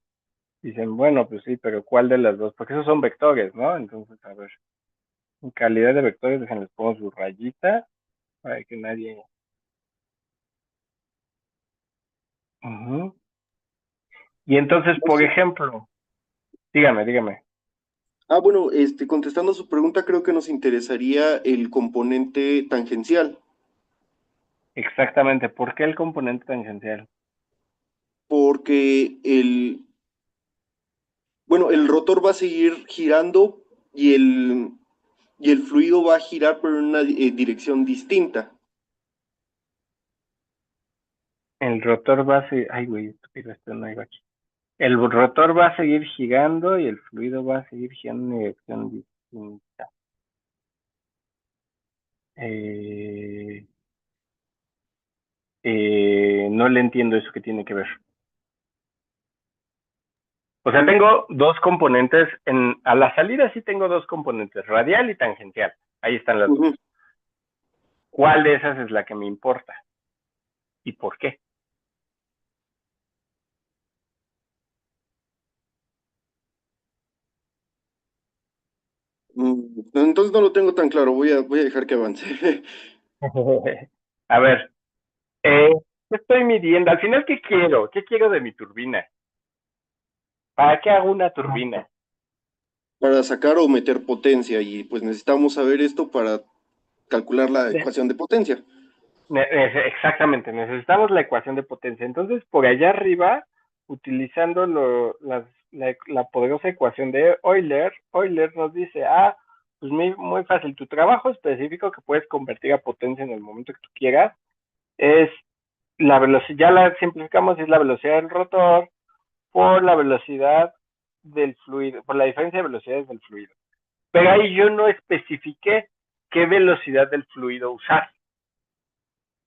dicen, bueno, pues sí, pero ¿cuál de las dos? Porque esos son vectores, ¿no? Entonces, a ver, en calidad de vectores, déjenles pongo su rayita para que nadie... Y entonces, No por sé. ejemplo, dígame. Bueno, contestando su pregunta, creo que nos interesaría el componente tangencial, Exactamente, ¿por qué el componente tangencial? porque el rotor va a seguir girando y el fluido va a girar por una dirección distinta. El rotor va a seguir... Ay, güey, estúpido, esto no iba aquí. El rotor va a seguir girando y el fluido va a seguir girando en dirección distinta. No le entiendo eso que tiene que ver. O sea, tengo dos componentes. A la salida sí tengo dos componentes, radial y tangencial. Ahí están las dos. Ujú. ¿Cuál de esas es la que me importa? ¿Y por qué? Entonces no lo tengo tan claro, voy a dejar que avance. A ver, ¿qué estoy midiendo? Al final, ¿qué quiero? ¿Qué quiero de mi turbina? ¿Para qué hago una turbina? Para sacar o meter potencia y pues necesitamos saber esto para calcular la ecuación de potencia. Exactamente, necesitamos la ecuación de potencia. Entonces, por allá arriba, utilizando la poderosa ecuación de Euler, Euler nos dice, pues muy fácil, tu trabajo específico que puedes convertir a potencia en el momento que tú quieras, es la velocidad, ya la simplificamos, es la velocidad del rotor por la velocidad del fluido, por la diferencia de velocidades del fluido. Pero ahí yo no especifiqué qué velocidad del fluido usar,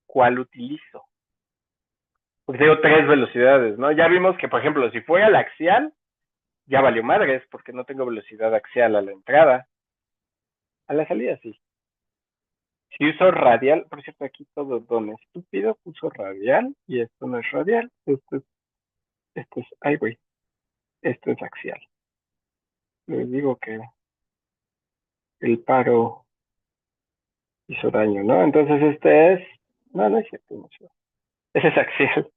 cuál utilizo. Porque tengo tres velocidades, ¿no? Ya vimos que, por ejemplo, si fuera la axial, ya valió madres, porque no tengo velocidad axial a la entrada. A la salida sí. Si uso radial, por cierto, aquí todo don estúpido, uso radial, y esto no es radial, ay güey, esto es axial. Les digo que el paro hizo daño, ¿no? Entonces no es cierto, no es cierto. Ese es axial.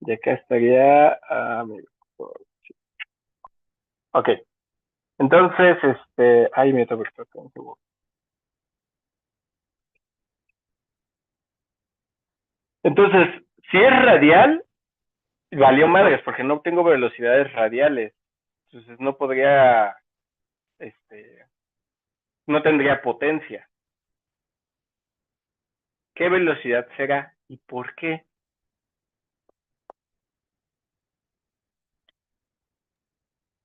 Y acá estaría, ok. Entonces, ay, me tengo que un segundo. Entonces, si es radial, valió madres, porque no tengo velocidades radiales. Entonces no podría, no tendría potencia. ¿Qué velocidad será y por qué?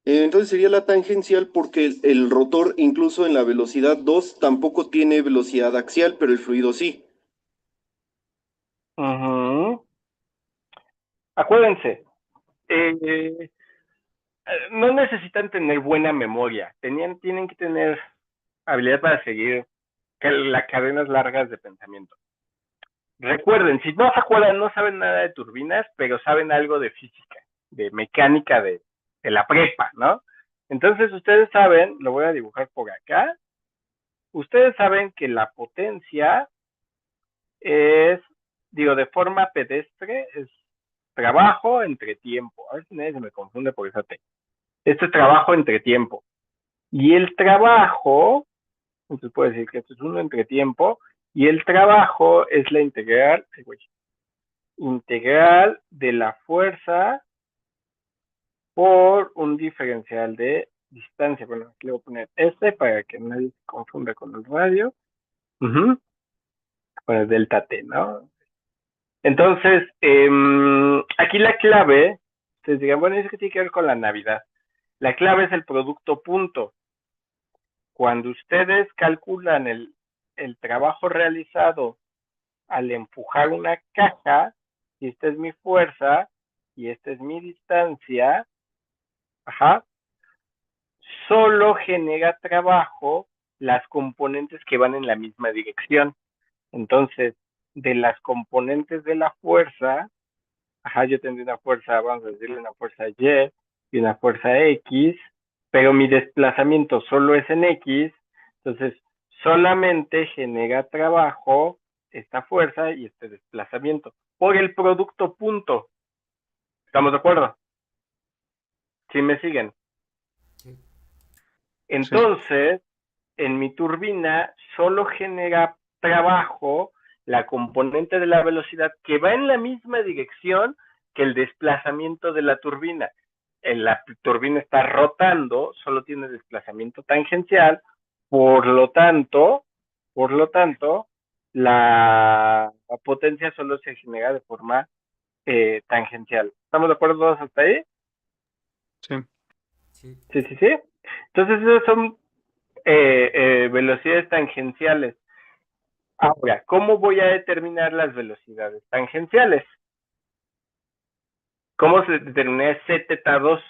Entonces sería la tangencial porque el rotor, incluso en la velocidad 2 tampoco tiene velocidad axial, pero el fluido sí. Acuérdense, no necesitan tener buena memoria, tienen que tener habilidad para seguir las cadenas largas de pensamiento. Recuerden, si no se acuerdan, no saben nada de turbinas, pero saben algo de física, de mecánica de la prepa, ¿no? Entonces ustedes saben, lo voy a dibujar por acá, ustedes saben que la potencia es, digo, de forma pedestre, es trabajo entre tiempo. A ver si nadie se me confunde por esa T. Este es trabajo entre tiempo. Y el trabajo, entonces puedo decir que esto es uno entre tiempo, Y el trabajo es la integral de la fuerza por un diferencial de distancia. Bueno, aquí le voy a poner este para que nadie se confunda con el radio. Con el delta T, ¿no? Entonces, aquí la clave, ustedes digan, bueno, eso que tiene que ver con la Navidad. La clave es el producto punto. Cuando ustedes calculan el trabajo realizado al empujar una caja, y esta es mi fuerza, y esta es mi distancia, solo genera trabajo las componentes que van en la misma dirección. Entonces, de las componentes de la fuerza, yo tendré una fuerza, vamos a decirle una fuerza Y y una fuerza X, pero mi desplazamiento solo es en X, entonces solamente genera trabajo esta fuerza y este desplazamiento por el producto punto. ¿Estamos de acuerdo? ¿Sí me siguen? Sí. Entonces, en mi turbina solo genera trabajo la componente de la velocidad que va en la misma dirección que el desplazamiento de la turbina. La turbina está rotando, solo tiene desplazamiento tangencial, por lo tanto, la potencia solo se genera de forma tangencial. ¿Estamos de acuerdo todos hasta ahí? Sí. Sí. Sí, sí, sí. Entonces, esas son velocidades tangenciales. Ahora, ¿cómo voy a determinar las velocidades tangenciales? ¿Cómo se determina zeta2?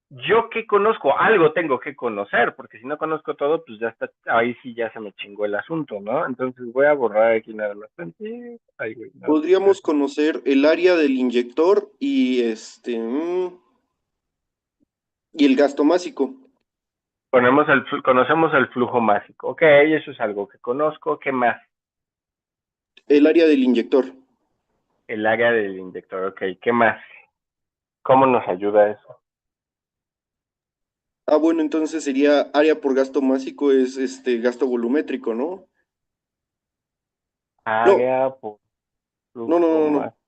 Yo que conozco, algo tengo que conocer, porque si no conozco todo, pues ya está, ahí sí ya se me chingó el asunto, ¿no? Entonces voy a borrar aquí nada más. Ay, güey, no. Podríamos conocer el área del inyector y y el gasto másico. Conocemos el flujo másico. Ok, eso es algo que conozco. ¿Qué más? El área del inyector. El área del inyector. Ok, ¿qué más? ¿Cómo nos ayuda eso? Ah, bueno, entonces sería área por gasto másico es gasto volumétrico, ¿no? No, Área por no, no, flujo no, másico. no.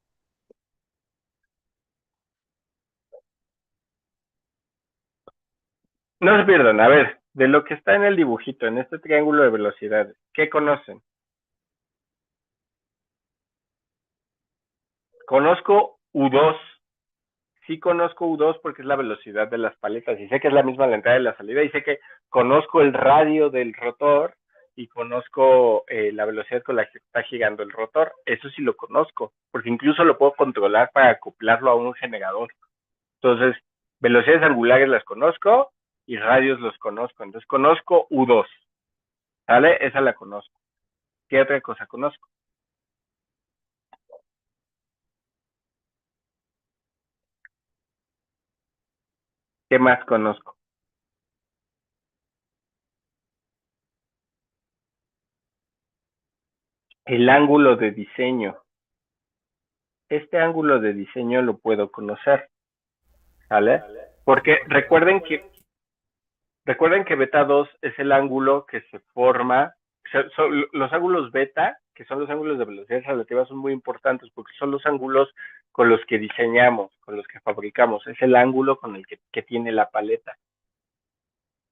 No se pierdan, a ver, de lo que está en el dibujito, en este triángulo de velocidades, ¿qué conocen? Conozco U2, sí conozco U2 porque es la velocidad de las paletas y sé que es la misma la entrada y la salida y sé que conozco el radio del rotor y conozco la velocidad con la que está girando el rotor, eso sí lo conozco, porque incluso lo puedo controlar para acoplarlo a un generador. Entonces, velocidades angulares las conozco y radios los conozco, entonces conozco U2, ¿vale? Esa la conozco. ¿Qué otra cosa conozco? ¿Qué más conozco? El ángulo de diseño. Este ángulo de diseño lo puedo conocer, ¿vale? Porque recuerden que beta 2 es el ángulo que se forma, son los ángulos beta, que son los ángulos de velocidades relativas, son muy importantes porque son los ángulos con los que diseñamos, con los que fabricamos, es el ángulo con el que tiene la paleta.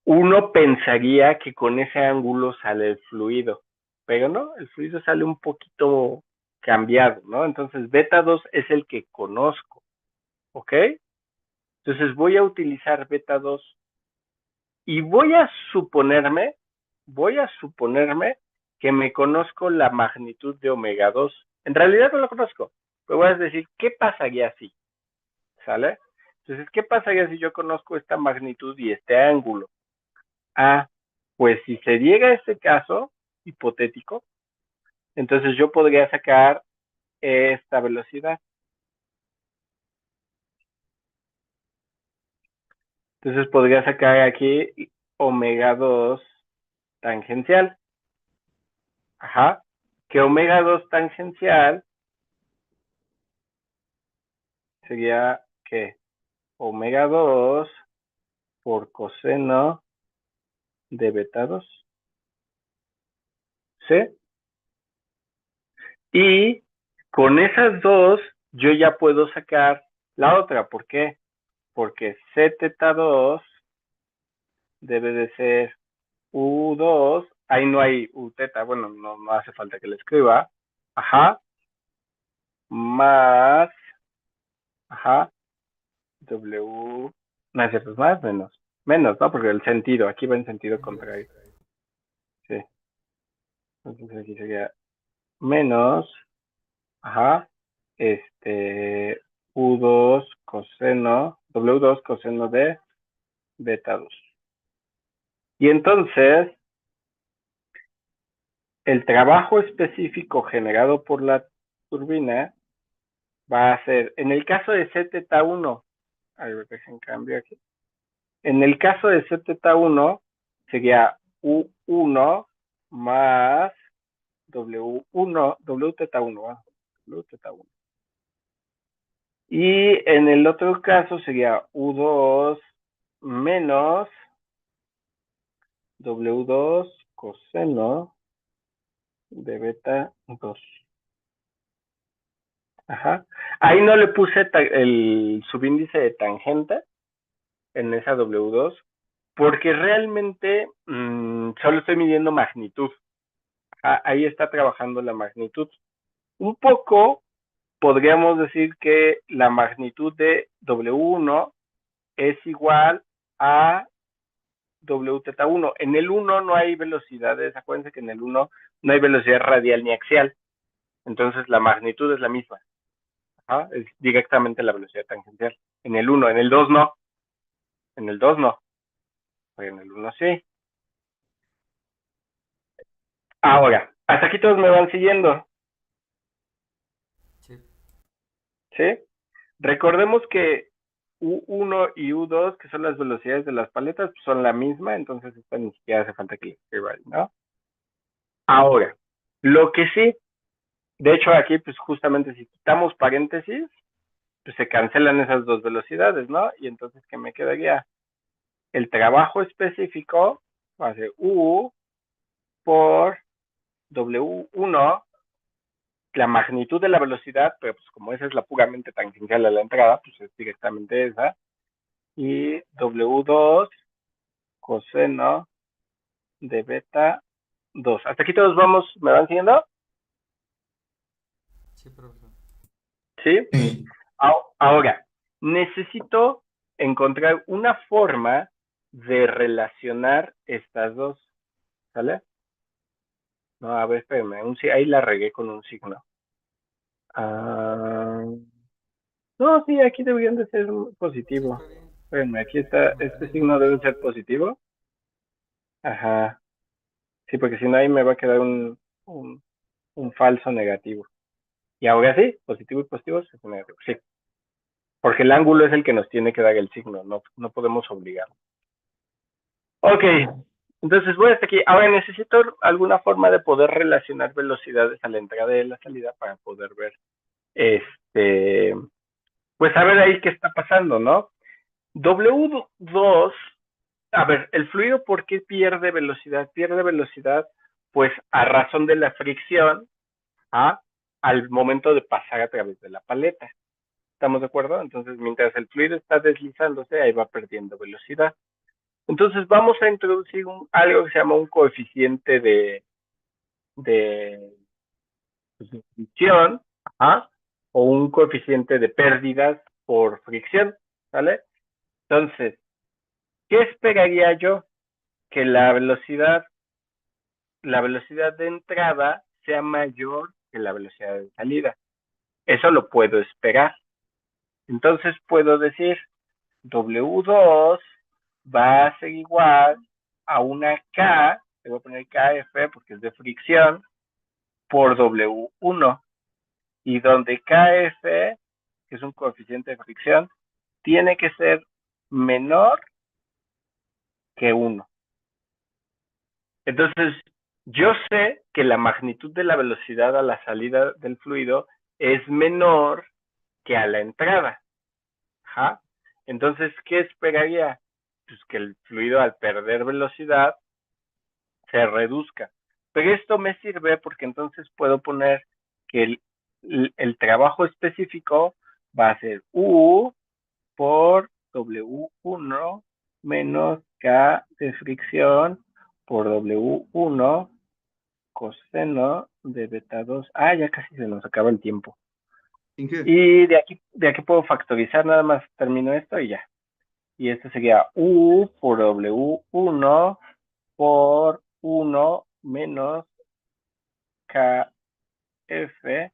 Uno pensaría que con ese ángulo sale el fluido, pero no, el fluido sale un poquito cambiado, ¿no? Entonces, beta 2 es el que conozco, ¿ok? Entonces voy a utilizar beta 2 y voy a suponerme que me conozco la magnitud de omega 2. En realidad no lo conozco, pero voy a decir, ¿qué pasaría si? ¿Sale? Entonces, ¿qué pasaría si yo conozco esta magnitud y este ángulo? Pues si se llega a este caso hipotético, entonces yo podría sacar esta velocidad. Entonces podría sacar aquí omega 2 tangencial. Que omega 2 tangencial sería que omega 2 por coseno de beta 2 ¿sí? Y con esas dos, yo ya puedo sacar la otra. ¿Por qué? Porque Zθ2 debe de ser U2, ahí no hay Uθ, bueno, no hace falta que le escriba, ajá, más, ajá, W, no es cierto, es más, menos, ¿no? Porque el sentido, aquí va en sentido contrario, sí, entonces aquí sería menos, ajá, U2 coseno, W2 coseno de beta 2. Y entonces, el trabajo específico generado por la turbina va a ser, en el caso de Zθ1, a ver, dejen cambio aquí. En el caso de Zθ1 sería U1 más W1, Wθ1, Wθ1. Y en el otro caso sería U2 menos W2 coseno de beta 2. Ajá. Ahí no le puse el subíndice de tangente en esa W2, porque realmente solo estoy midiendo magnitud. Ahí está trabajando la magnitud. Un poco podríamos decir que la magnitud de W1 es igual a Wθ1. En el 1 no hay velocidades, acuérdense que en el 1 no hay velocidad radial ni axial, entonces la magnitud es la misma. Es directamente la velocidad tangencial. En el 1, en el 2 no. En el 2 no. Pero en el 1 sí. Ahora, hasta aquí todos me van siguiendo. Sí. ¿Sí? Recordemos que U1 y U2, que son las velocidades de las paletas, pues son la misma, entonces esta ni siquiera hace falta que escriba, ¿no? Ahora, lo que sí, de hecho aquí, pues justamente si quitamos paréntesis, pues se cancelan esas dos velocidades, ¿no? Y entonces, ¿qué me quedaría? El trabajo específico va a ser U por W1, la magnitud de la velocidad, pero pues como esa es la puramente tangencial a la entrada, pues es directamente esa, y W2 coseno de beta 2. Hasta aquí todos vamos, ¿me van siguiendo? Sí, profesor. ¿Sí? Sí. Ahora, necesito encontrar una forma de relacionar estas dos, ¿sale? No, a ver, espérame, ahí la regué con un signo. No, sí, aquí deberían de ser Sí, positivo. está bien. Espérame, aquí está, este signo debe ser positivo. Ajá, sí, porque si no ahí me va a quedar un falso negativo. Y ahora sí, positivo y positivo es negativo, sí. Porque el ángulo es el que nos tiene que dar el signo, no podemos obligarlo. Ok, entonces voy hasta aquí. Ahora necesito alguna forma de poder relacionar velocidades a la entrada y a la salida para poder ver, pues a ver ahí qué está pasando, ¿no? W2, a ver, el fluido, ¿por qué pierde velocidad? Pierde velocidad, pues a razón de la fricción, al momento de pasar a través de la paleta. ¿Estamos de acuerdo? Entonces, mientras el fluido está deslizándose, ahí va perdiendo velocidad. Entonces, vamos a introducir algo que se llama un coeficiente de fricción, o un coeficiente de pérdidas por fricción, ¿vale? Entonces, ¿qué esperaría yo? Que la velocidad de entrada sea mayor que la velocidad de salida. Eso lo puedo esperar. Entonces, puedo decir W2 va a ser igual a una K, le voy a poner KF porque es de fricción, por W1. Y donde KF, que es un coeficiente de fricción, tiene que ser menor que 1. Entonces, yo sé que la magnitud de la velocidad a la salida del fluido es menor que a la entrada. Entonces, ¿qué esperaría? Pues que el fluido al perder velocidad se reduzca. Pero esto me sirve porque entonces puedo poner que el trabajo específico va a ser U por W1 menos K de fricción por W1 coseno de beta 2. Ah, ya casi se nos acaba el tiempo. Inge, Y de aquí puedo factorizar, nada más termino esto y ya. Y esto sería U por W1 por 1 menos KF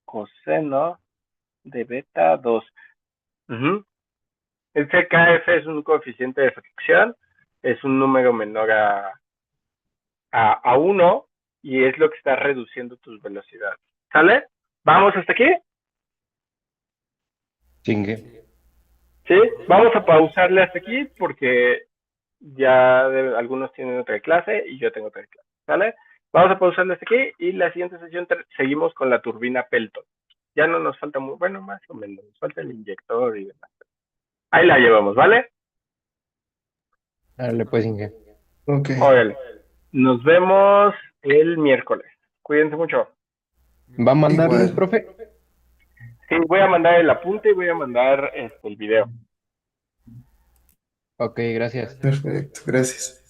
coseno de beta 2. Este KF es un coeficiente de fricción, es un número menor a 1 y es lo que está reduciendo tus velocidades. ¿Sale? ¿Vamos hasta aquí? Chingue. sí. ¿Sí? Vamos a pausarle hasta aquí porque ya algunos tienen otra clase y yo tengo otra clase. ¿Sale? Vamos a pausarle hasta aquí y la siguiente sesión seguimos con la turbina Pelton. Ya no nos falta muy, bueno, más o menos, nos falta el inyector y demás. Ahí la llevamos, ¿vale? Dale, pues, Inge. ok. Órale. Nos vemos el miércoles. Cuídense mucho. ¿Va a mandar link, Igual. profe? Sí, voy a mandar el apunte y voy a mandar el video. Ok, gracias. Perfecto, gracias.